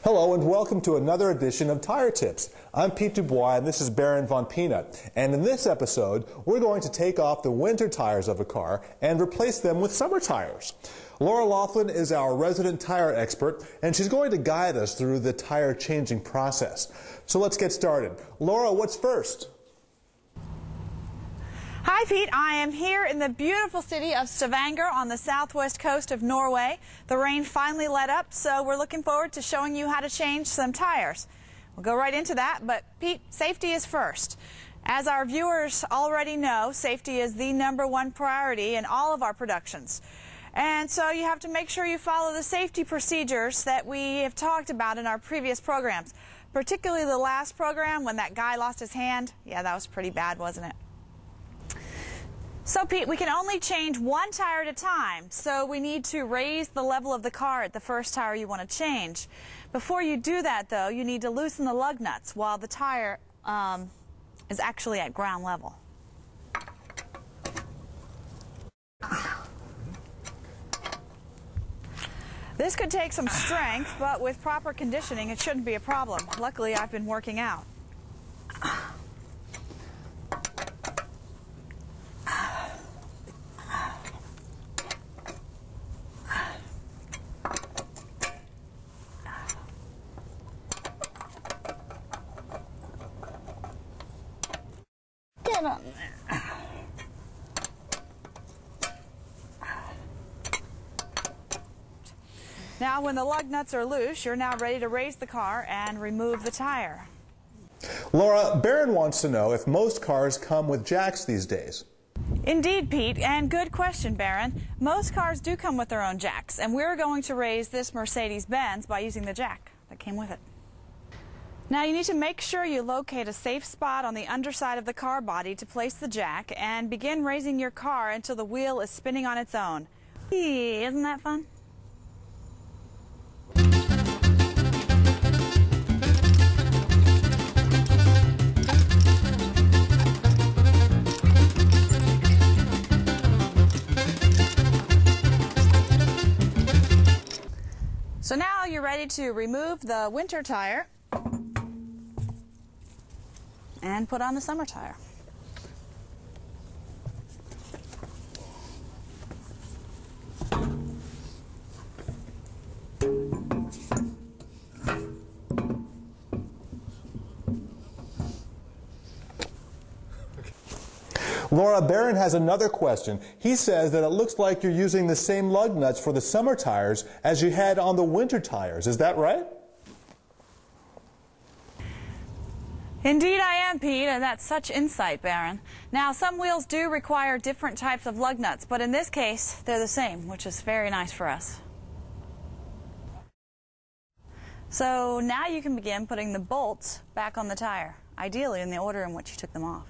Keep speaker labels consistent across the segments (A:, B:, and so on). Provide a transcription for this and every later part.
A: Hello and welcome to another edition of Tire Tips. I'm Pete Dubois and this is Baron Von Peanut. And in this episode, we're going to take off the winter tires of a car and replace them with summer tires. Laura Laughlin is our resident tire expert and she's going to guide us through the tire changing process. So let's get started. Laura, what's first?
B: Hi Pete, I am here in the beautiful city of Stavanger on the southwest coast of Norway. The rain finally let up, so we're looking forward to showing you how to change some tires. We'll go right into that, but Pete, safety is first. As our viewers already know, safety is the #1 priority in all of our productions. And so you have to make sure you follow the safety procedures that we have talked about in our previous programs, particularly the last program when that guy lost his hand. Yeah, that was pretty bad, wasn't it? So Pete, we can only change one tire at a time, so we need to raise the level of the car at the first tire you want to change. Before you do that though, you need to loosen the lug nuts while the tire is actually at ground level. This could take some strength, but with proper conditioning it shouldn't be a problem. Luckily I've been working out. Get on there. Now when the lug nuts are loose, you're now ready to raise the car and remove the tire.
A: Laura, Baron wants to know if most cars come with jacks these days.
B: Indeed, Pete, and good question, Baron. Most cars do come with their own jacks, and we're going to raise this Mercedes-Benz by using the jack that came with it. Now you need to make sure you locate a safe spot on the underside of the car body to place the jack and begin raising your car until the wheel is spinning on its own. Eee, isn't that fun? So now you're ready to remove the winter tire and put on the summer tire.
A: Laura, Baron has another question. He says that it looks like you're using the same lug nuts for the summer tires as you had on the winter tires. Is that right?
B: Indeed I am, Pete, and that's such insight, Baron. Now, some wheels do require different types of lug nuts, but in this case, they're the same, which is very nice for us. So now you can begin putting the bolts back on the tire, ideally in the order in which you took them off.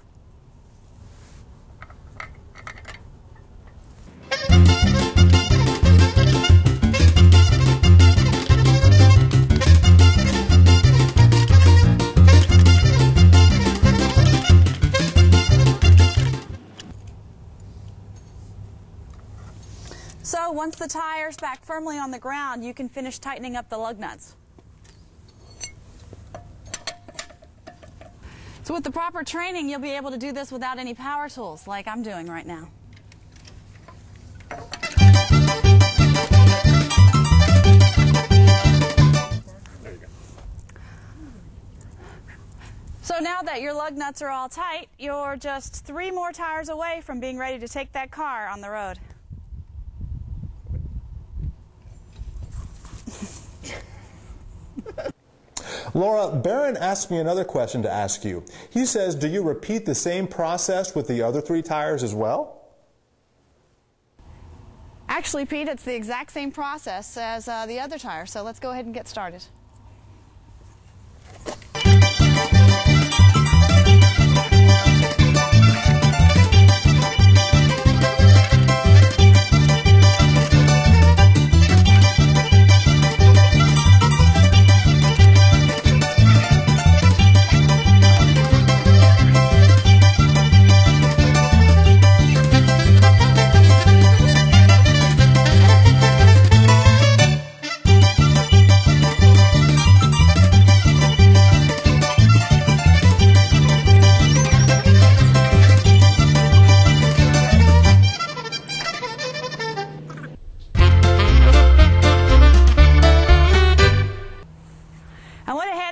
B: So once the tire's back firmly on the ground, you can finish tightening up the lug nuts. So with the proper training, you'll be able to do this without any power tools like I'm doing right now.
A: There you go.
B: So now that your lug nuts are all tight, you're just 3 more tires away from being ready to take that car on the road.
A: Laura, Baron asked me another question to ask you. He says, do you repeat the same process with the other 3 tires as well?
B: Actually, Pete, it's the exact same process as the other tire, so let's go ahead and get started.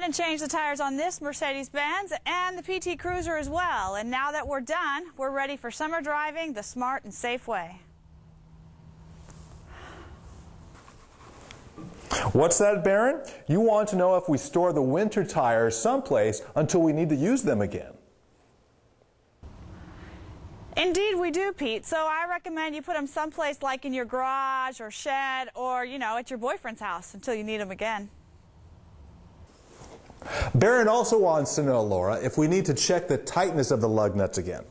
B: and change the tires on this Mercedes-Benz and the PT Cruiser as well. And now that we're done, we're ready for summer driving the smart and safe way.
A: What's that, Baron? You want to know if we store the winter tires someplace until we need to use them again.
B: Indeed we do, Pete. So I recommend you put them someplace like in your garage or shed or, at your boyfriend's house until you need them again.
A: Baron also wants to know, Laura, if we need to check the tightness of the lug nuts again.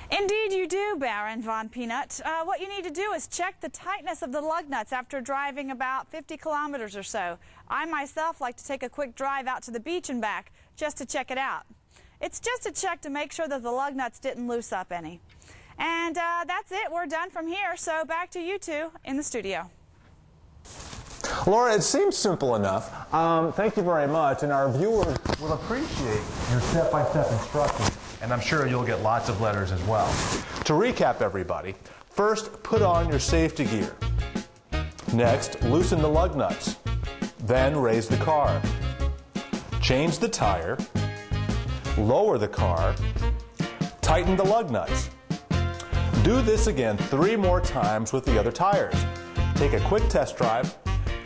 B: Indeed you do, Baron Von Peanut. What you need to do is check the tightness of the lug nuts after driving about 50 kilometers or so. I myself like to take a quick drive out to the beach and back just to check it out. It's just a check to make sure that the lug nuts didn't loose up any. And that's it. We're done from here. So back to you two in the studio.
A: Laura, it seems simple enough. Thank you very much, and our viewers will appreciate your step-by-step instructions, and I'm sure you'll get lots of letters as well. To recap, everybody, first put on your safety gear. Next, loosen the lug nuts. Then raise the car. Change the tire. Lower the car. Tighten the lug nuts. Do this again 3 more times with the other tires. Take a quick test drive.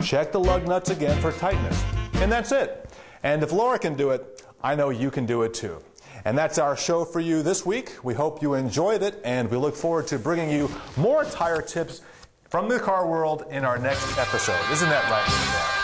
A: Check the lug nuts again for tightness. And that's it. And if Laura can do it, I know you can do it too. And that's our show for you this week. We hope you enjoyed it, and we look forward to bringing you more tire tips from the car world in our next episode. Isn't that right, Laura?